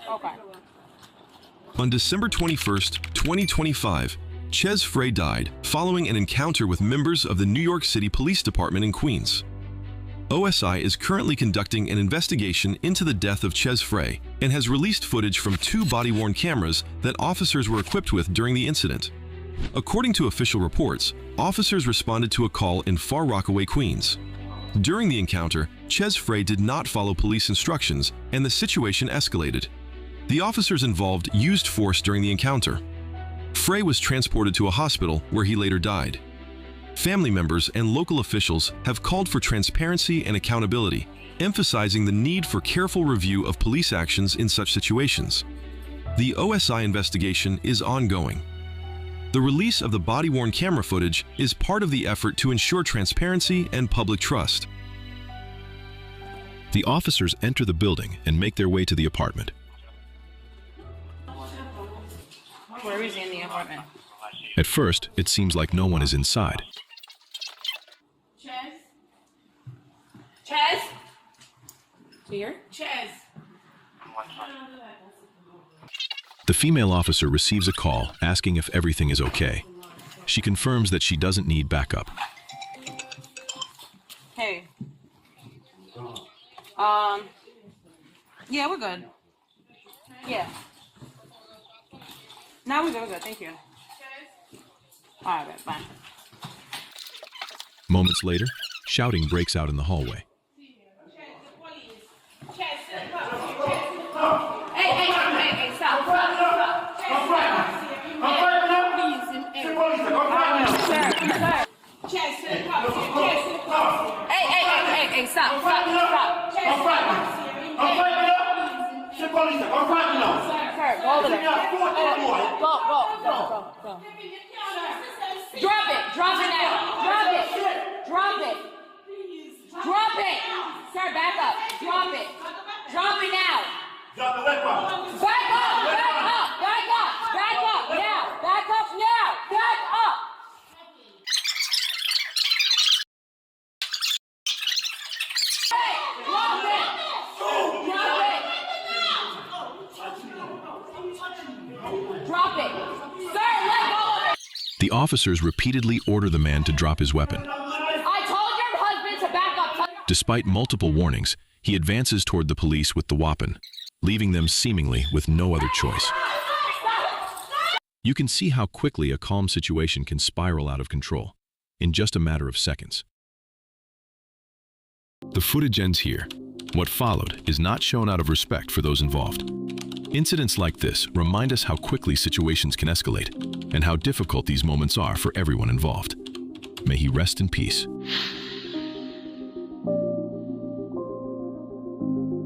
Okay. On December 21st, 2025, Ches Frey died following an encounter with members of the New York City Police Department in Queens. OSI is currently conducting an investigation into the death of Ches Frey and has released footage from 2 body-worn cameras that officers were equipped with during the incident. According to official reports, officers responded to a call in Far Rockaway, Queens. During the encounter, Ches Frey did not follow police instructions and the situation escalated. The officers involved used force during the encounter. Frey was transported to a hospital where he later died. Family members and local officials have called for transparency and accountability, emphasizing the need for careful review of police actions in such situations. The OSI investigation is ongoing. The release of the body-worn camera footage is part of the effort to ensure transparency and public trust. The officers enter the building and make their way to the apartment. Where is he in the apartment? At first, it seems like no one is inside. Ches? Ches? Here? Ches. The female officer receives a call asking if everything is okay. She confirms that she doesn't need backup. Hey. Yeah, we're good. Yeah. Now we're good, thank you. All right, fine. Moments later, shouting breaks out in the hallway. Hey, stop. Hey, stop. Sir, go over there. Go. Drop it now. Drop it. Sir, back up. Drop it now. Drop the weapon. Back up now. Back up. Hey, drop it. Drop it. Sir, let go of it. The officers repeatedly order the man to drop his weapon. I told your husband to back up. Despite multiple warnings, he advances toward the police with the weapon, leaving them seemingly with no other choice. You can see how quickly a calm situation can spiral out of control, in just a matter of seconds. The footage ends here. What followed is not shown out of respect for those involved. Incidents like this remind us how quickly situations can escalate and how difficult these moments are for everyone involved. May he rest in peace.